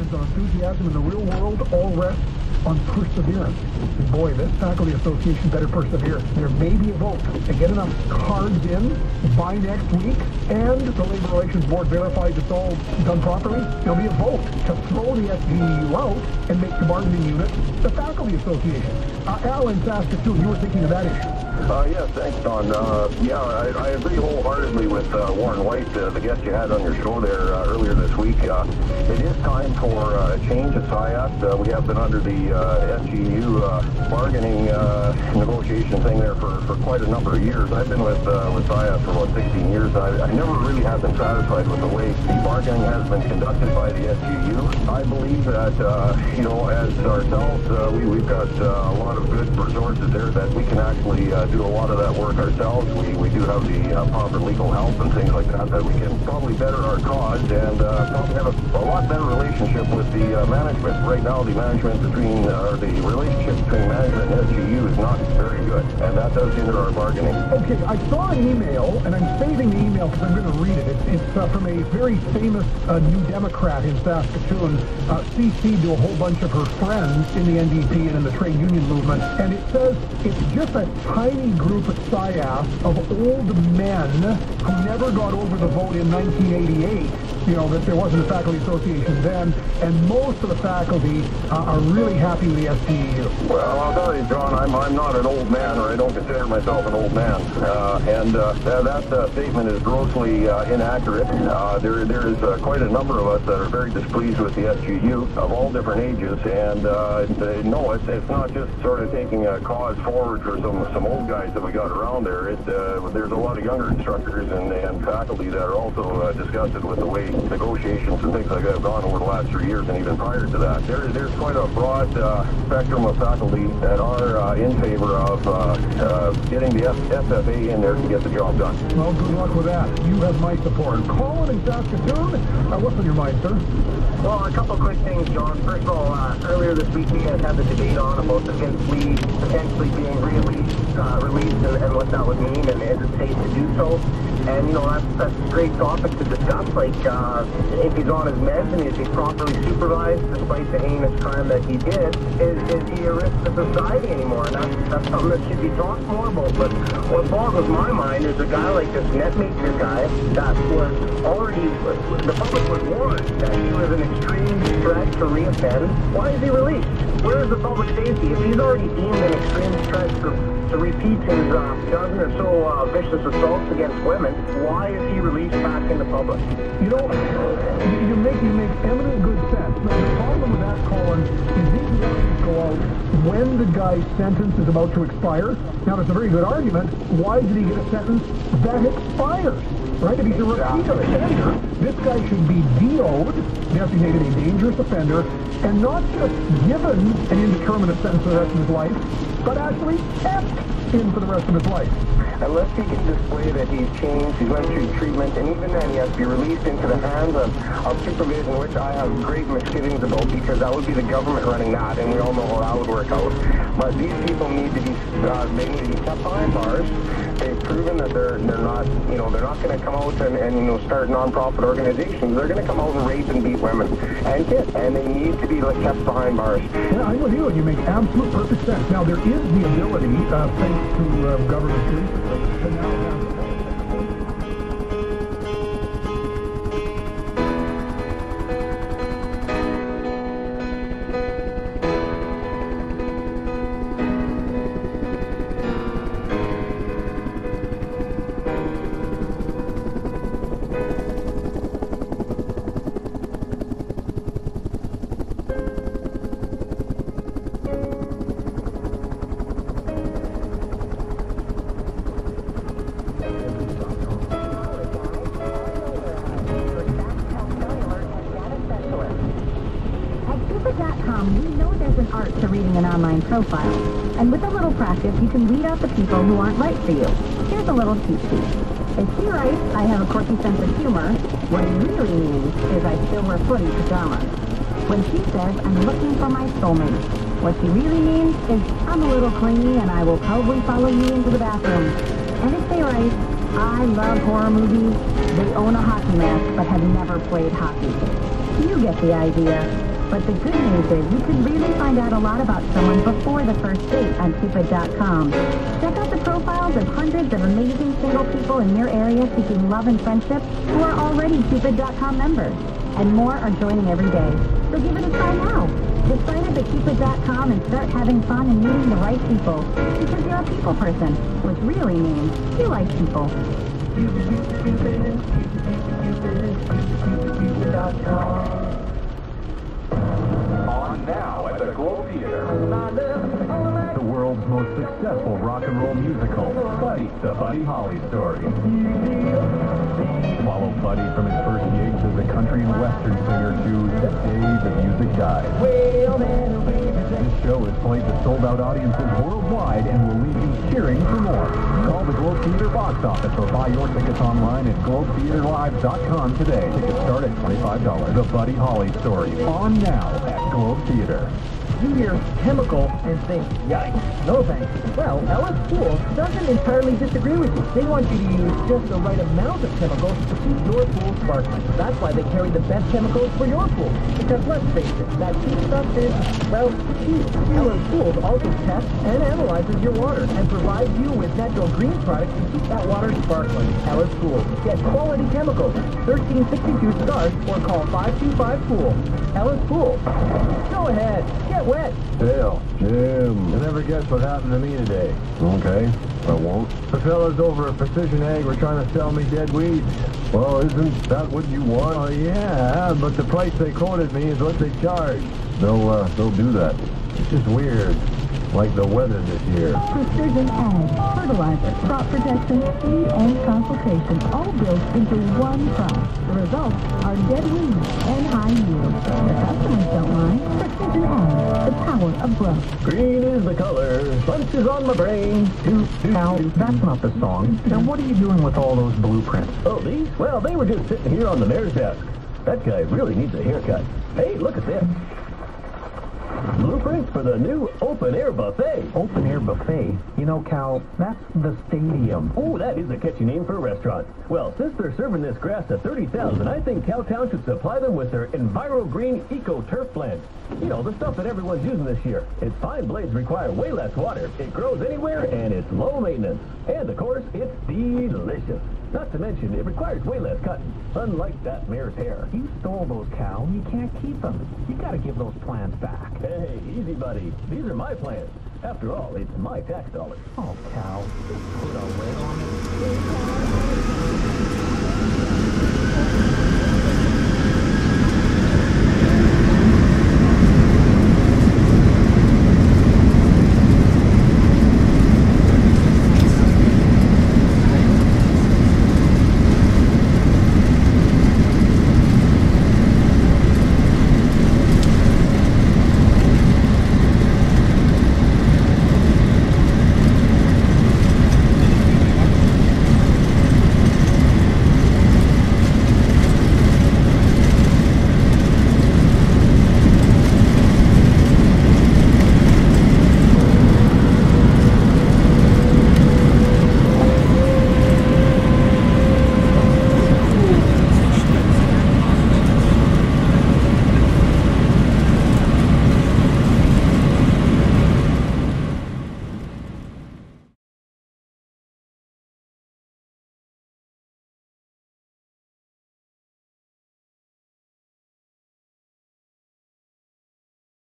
believes our enthusiasm in the real world all rests on perseverance. And boy, this faculty association better persevere. There may be a vote to get enough cards in by next week, and the Labor Relations Board verifies it's all done properly. There'll be a vote to throw the SGU out and make the bargaining unit the faculty association. Al in Saskatoon, you were thinking of that issue. Yes, thanks, Don. I agree wholeheartedly with Warren White, the guest you had on your show there earlier this week. It is time for a change at SIAS. We have been under the SGU bargaining negotiation thing there for quite a number of years. I've been with SIAS for about 16 years. I never really have been satisfied with the way the bargaining has been conducted by the SGU. I believe that, as ourselves, we've got a lot of good resources there that we can actually do a lot of that work ourselves. We do have the proper legal help and things like that we can probably better our cause and probably have a lot better relationship with the management. Right now, the management the relationship between management and SGU is not very good, and that does hinder our bargaining. Okay, I saw an email, and I'm saving the email because I'm going to read it. It's from a very famous New Democrat in Saskatoon, CC'd to a whole bunch of her friends in the NDP and in the trade union movement, and it says it's just a tiny group at SIAS of old men who never got over the vote in 1988, that there wasn't a faculty association then, and most of the faculty are really happy with the STEU. Well, I'll tell you, John, I'm not an old man, or I don't consider myself an old man, and that statement is grossly inaccurate. There is quite a number of us that are very displeased with the SGU of all different ages, and no, it's not just sort of taking a cause forward for some old guys that we got around there. There's a lot of younger instructors and faculty that are also disgusted with the way negotiations and things like that have gone over the last 3 years and even prior to that. There's quite a broad spectrum of faculty that are in favor of getting the FFA in there to get the job done. Well, good luck with that. You have my support. Colin in Saskatoon, what's on your mind, sir? Well, a couple quick things, John. First of all, earlier this week we had the debate on about the Vince Lee potentially being released and what that would mean, and is it safe to do so? And, that's a great topic to discuss. Like, if he's on his meds and is he properly supervised despite the heinous crime that he did, is he a risk to society anymore? And that's something that should be talked more about. But what boggles my mind is a guy like this netmaker guy that was already, the public was warned that he was an extreme threat to reoffend. Why is he released? Where is the public safety? If he's already deemed an extreme threat to repeat his dozen or so vicious assaults against women, why is he released back in the public? You make eminent good sense. Now, the problem with that, Colin, is these warnings go out when the guy's sentence is about to expire. Now, that's a very good argument. Why did he get a sentence that expires? Right? If he's a repeat offender, this guy should be DO'd, designated a dangerous offender, and not just given an indeterminate sentence for the rest of his life, but actually kept in for the rest of his life. Unless he can display that he's changed, he's went through treatment, and even then he has to be released into the hands of supervision, which I have great misgivings about, because that would be the government running that, and we all know how that would work out. But these people need to be, kept behind bars. They've proven that they're not, they're not going to come out and start non-profit organizations. They're going to come out and rape and beat women and kids, and they need to be kept behind bars. Yeah, I'm with you, and you make absolute perfect sense. Now, there is the ability, thanks to government to now have we know there's an art to reading an online profile, and with a little practice, you can weed out the people who aren't right for you. Here's a little cheat sheet. If she writes, I have a quirky sense of humor, what he really means is I still wear footy pajamas. When she says, I'm looking for my soulmate, what she really means is, I'm a little clingy and I will probably follow you into the bathroom. And if they write, I love horror movies, they own a hockey mask but have never played hockey. You get the idea. But the good news is you can really find out a lot about someone before the first date on Cupid.com. Check out the profiles of hundreds of amazing single people in your area seeking love and friendship who are already Cupid.com members. And more are joining every day. So give it a try now. Just sign up at Cupid.com and start having fun and meeting the right people. Because you're a people person, which really means you like people. On now at the Globe Theater. The world's most successful rock and roll musical, Buddy, the Buddy Holly story. Follow Buddy from his first gigs as a country and western singer to the day the music died. This show is played to sold-out audiences worldwide and will leave you cheering for more. Call the Globe Theater box office or buy your tickets online at globetheaterlive.com today. Tickets start at $25. The Buddy Holly story, on now at Globe Theater. You hear chemical and think, yikes, no thanks. Well, Ellis Pool doesn't entirely disagree with you. They want you to use just the right amount of chemicals to keep your pool sparkling. That's why they carry the best chemicals for your pool. Because let's face it, that cheap stuff is, well, cheap. Ellis Pools also tests and analyzes your water and provides you with natural green products to keep that water sparkling. Ellis Pool. Get quality chemicals. 1362 stars or call 525-POOL. Ellis Pool. Go ahead. Get wet. Dale, Jim, you'll never guess what happened to me today. Okay, I won't. The fellas over at Precision Ag were trying to sell me dead weeds. Well, isn't that what you want? Oh, yeah, but the price they quoted me is what they charge. They'll do that. It's just weird. Like the weather this year. Precision Ag, fertilizer, crop protection, seed, and consultation, all built into one price. The results are dead weeds and high yield. The customers don't mind. Precision Ag, the power of growth. Green is the color. Bunch is on my brain. Now, that's not the song. Now, what are you doing with all those blueprints? Oh, these? Well, they were just sitting here on the mayor's desk. That guy really needs a haircut. Hey, look at this. Blueprints for the new open-air buffet. Open-air buffet? You know, Cal, that's the stadium. Oh, that is a catchy name for a restaurant. Well, since they're serving this grass to 30,000, I think Cowtown should supply them with their EnviroGreen Eco Turf Blend. You know, the stuff that everyone's using this year. Its fine blades require way less water. It grows anywhere, and it's low maintenance. And, of course, it's delicious. Not to mention, it requires way less cutting, unlike that mare's hair. You stole those, Cal. You can't keep them. You gotta give those plans back. Hey, easy, buddy. These are my plans. After all, it's my tax dollars. Oh, Cal, just put a lid on it.